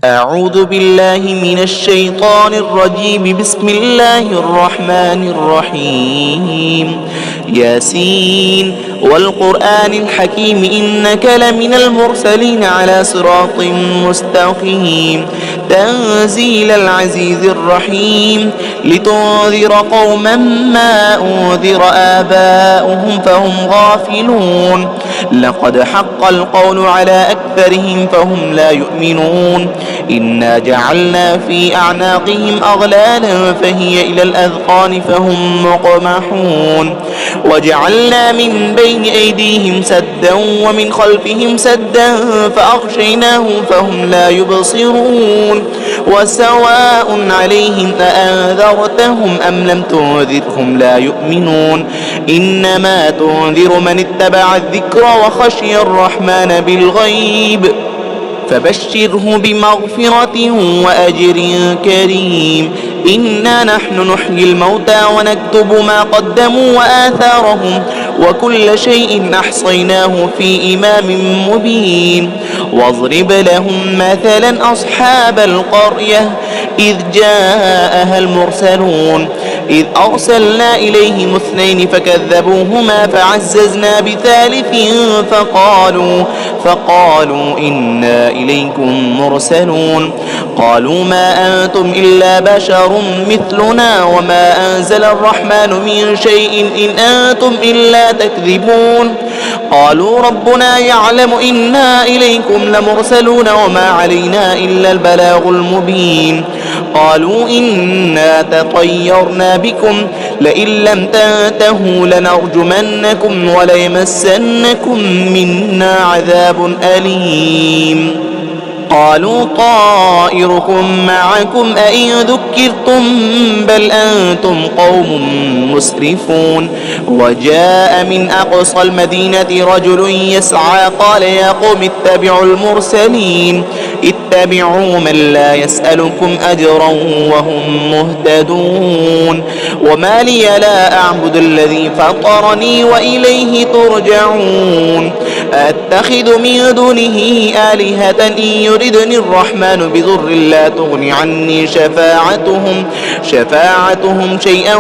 أعوذ بالله من الشيطان الرجيم. بسم الله الرحمن الرحيم. ياسين والقرآن الحكيم إنك لمن المرسلين على صراط مستقيم. تنزيل العزيز الرحيم. لتنذر قوما ما أنذر آباؤهم فهم غافلون. لقد حق القول على أكثرهم فهم لا يؤمنون. إنا جعلنا في أعناقهم أغلالا فهي إلى الأذقان فهم مقمحون. وجعلنا من بين أيديهم سدا ومن خلفهم سدا فأغشيناهم فهم لا يبصرون. وسواء عليهم أأنذرتهم أم لم تنذرهم لا يؤمنون. إنما تنذر من اتبع الذكر وخشي الرحمن بالغيب فبشره بمغفرة وأجر كريم. إنا نحن نحيي الموتى ونكتب ما قدموا وآثارهم وكل شيء أحصيناه في إمام مبين. واضرب لهم مثلا أصحاب القرية إذ جاءها المرسلون إذ أرسلنا إليهم اثنين فكذبوهما فعززنا بثالث فقالوا إنا إليكم مرسلون. قالوا ما أنتم إلا بشر مثلنا وما أنزل الرحمن من شيء إن أنتم إلا تكذبون. قالوا ربنا يعلم إنا إليكم لمرسلون وما علينا إلا البلاغ المبين. قالوا إنا تطيرنا بكم لئن لم تنتهوا لنرجمنكم وليمسنكم منا عذاب أليم. قالوا طائركم معكم أئن ذكرتم بل أنتم قوم مسرفون. وجاء من أقصى المدينة رجل يسعى قال يا قوم اتبعوا المرسلين اتبعوا من لا يسألكم أجرا وهم مهتدون. وما لي لا أعبد الذي فطرني وإليه ترجعون. أتخذ من دونه آلهة إن يردني الرحمن بضر لا تغن عني شفاعتهم شيئا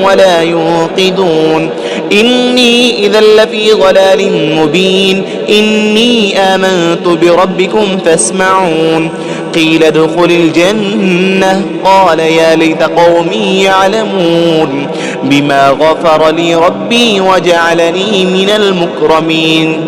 ولا ينقذون. إني إذا لفي ضلال مبين. إني آمنت بربكم فاسمعون. قيل ادخل الجنة قال يا ليت قومي يعلمون بما غفر لي ربي وجعلني من المكرمين.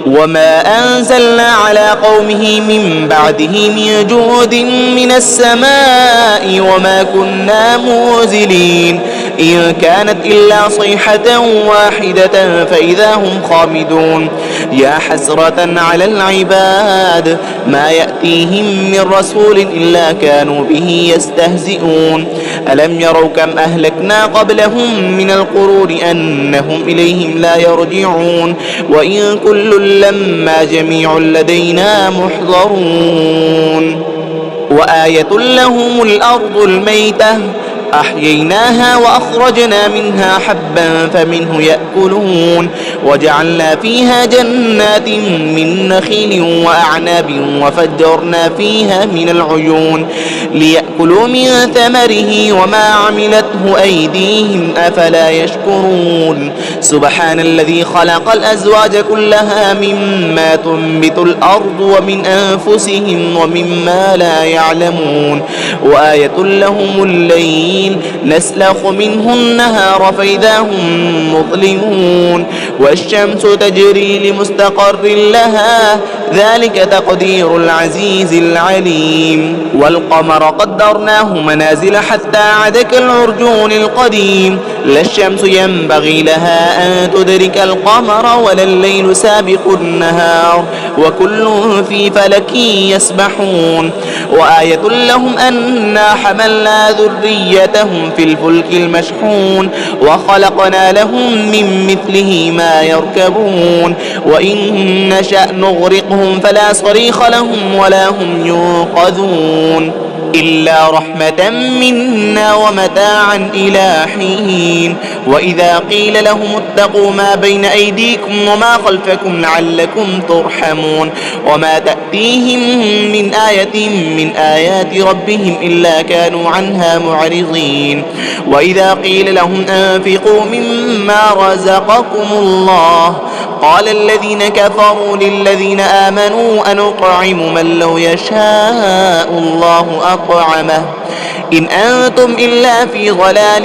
وما أنزلنا على قومه من بعده من جود من السماء وما كنا منزلين. إن كانت إلا صيحة واحدة فإذا هم خامدون. يا حسرة على العباد ما يأتيهم من رسول إلا كانوا به يستهزئون. ألم يروا كم أهلكنا قبلهم من القرون أنهم إليهم لا يرجعون. وإن كل لما جميع لدينا محضرون. وآية لهم الأرض الميتة أحييناها وأخرجنا منها حبا فمنه يأكلون. وجعلنا فيها جنات من نخيل وأعناب وفجرنا فيها من العيون ليأكلوا من ثمره وما عملته أيديهم أفلا يشكرون. سبحان الذي خلق الأزواج كلها مما تنبت الأرض ومن أنفسهم ومما لا يعلمون. وآية لهم الليل نسلخ منه النهار فإذا هم مظلمون. والشمس تجري لمستقر لها ذلك تقدير العزيز العليم. والقمر قدرناه منازل حتى عاد كالعرجون القديم. لا الشمس ينبغي لها أن تدرك القمر ولا الليل سابق النهار وكل في فلك يسبحون. وآية لهم أنا حملنا ذريتهم في الفلك المشحون وخلقنا لهم من مثله ما يركبون. وإن نشأ نغرقهم فلا صريخ لهم ولا هم ينقذون. إلا رحمة منا ومتاعا إلى حين. وإذا قيل لهم اتقوا ما بين أيديكم وما خلفكم لعلكم ترحمون وما تأتيهم من آية من آيات ربهم إلا كانوا عنها معرضين. وإذا قيل لهم أنفقوا مما رزقكم الله قال الذين كفروا للذين آمنوا أنطعم من لو يشاء الله أطعمه إن أنتم إلا في ضلال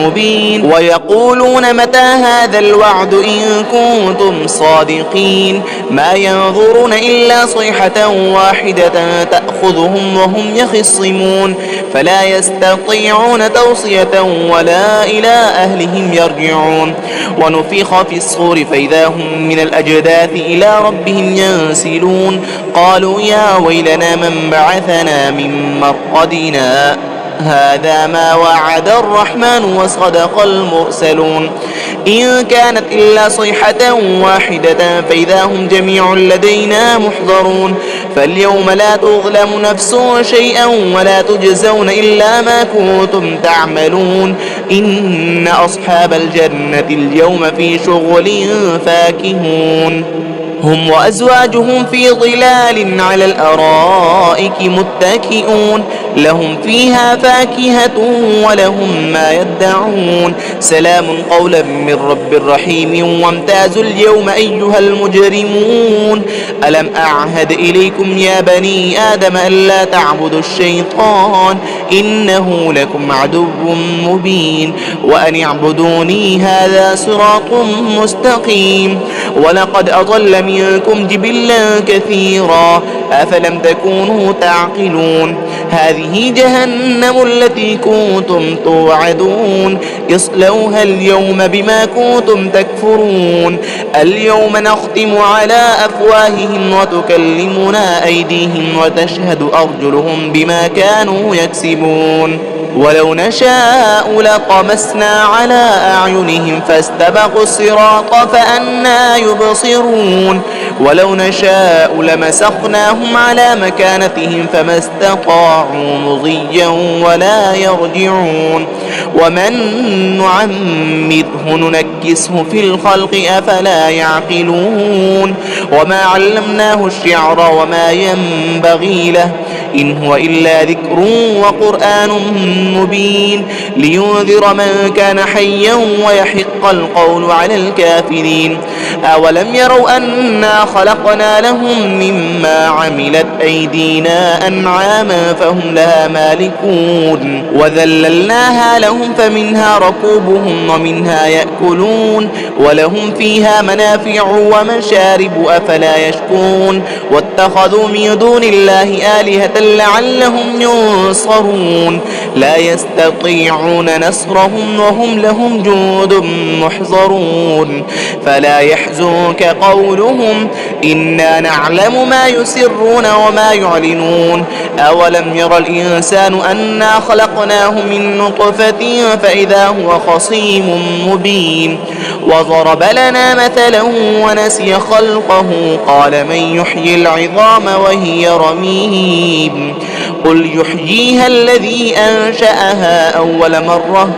مبين. ويقولون متى هذا الوعد إن كنتم صادقين ما ينظرون إلا صيحة واحدة تأخذهم وهم يخصمون فلا يستطيعون توصية ولا إلى أهلهم يرجعون. ونفخ في الصور فإذا هم من الأجداث إلى ربهم ينسلون قالوا يا ويلنا من بعثنا من مرقدنا هذا ما وعد الرحمن وصدق المرسلون إن كانت إلا صيحة واحدة فإذا هم جميع لدينا محضرون. فاليوم لا تظلم نفس شيئا ولا تجزون إلا ما كنتم تعملون إن أصحاب الجنة اليوم في شغل فاكهون هم وأزواجهم في ظلال على الأرائك متكئون لهم فيها فاكهة ولهم ما يدعون سلام قولا من رب رحيم وامتازوا اليوم أيها المجرمون ألم أعهد إليكم يا بني آدم ألا تعبدوا الشيطان إنه لكم عدو مبين وأن اعبدوني هذا صراط مستقيم. ولقد أضل منكم جبلا كثيرا أفلم تكونوا تعقلون هذه جهنم التي كنتم توعدون اصلوها اليوم بما كنتم تكفرون اليوم نختم على أفواههم وتكلمنا أيديهم وتشهد أرجلهم بما كانوا يكسبون ولو نشاء لطمسنا على أعينهم فاستبقوا الصراط فأنى يبصرون ولو نشاء لمسخناهم على مكانتهم فما استطاعوا مضيا ولا يرجعون ومن نعمره ننكسه في الخلق أفلا يعقلون وما علمناه الشعر وما ينبغي له إن هو إلا ذكر وقرآن مبين لينذر من كان حيا ويحق القول على الكافرين أولم يروا أنا خلقنا لهم مما عملت أيدينا أنعاما فهم لها مالكون وذللناها لهم فمنها ركوبهم ومنها يأكلون ولهم فيها منافع ومشارب أفلا يشكون واتخذوا من دون الله آلهة لعلهم ينصرون لا يستطيعون نصرهم وهم لهم جند محضرون فلا يحزنك قولهم إنا نعلم ما يسرون وما يعلنون أولم ير الإنسان أنا خلقناه من نطفة فإذا هو خصيم مبين وضرب لنا مثلا ونسي خلقه قال من يحيي العظام وهي رميم قل يحييها الذي أنشأها أول مرة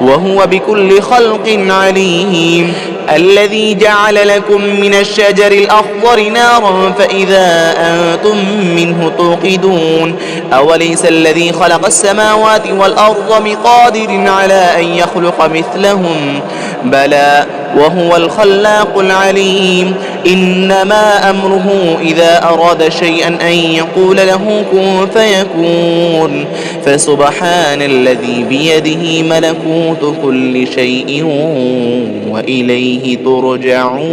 وهو بكل خلق عليم الذي جعل لكم من الشجر الأخضر نارا فإذا أنتم منه توقدون أوليس الذي خلق السماوات والأرض بقادر على أن يخلق مثلهم بلى وهو الخلاق العليم إنما أمره إذا أراد شيئا أن يقول له كن فيكون فسبحان الذي بيده ملكوت كل شيء وإليه ترجعون.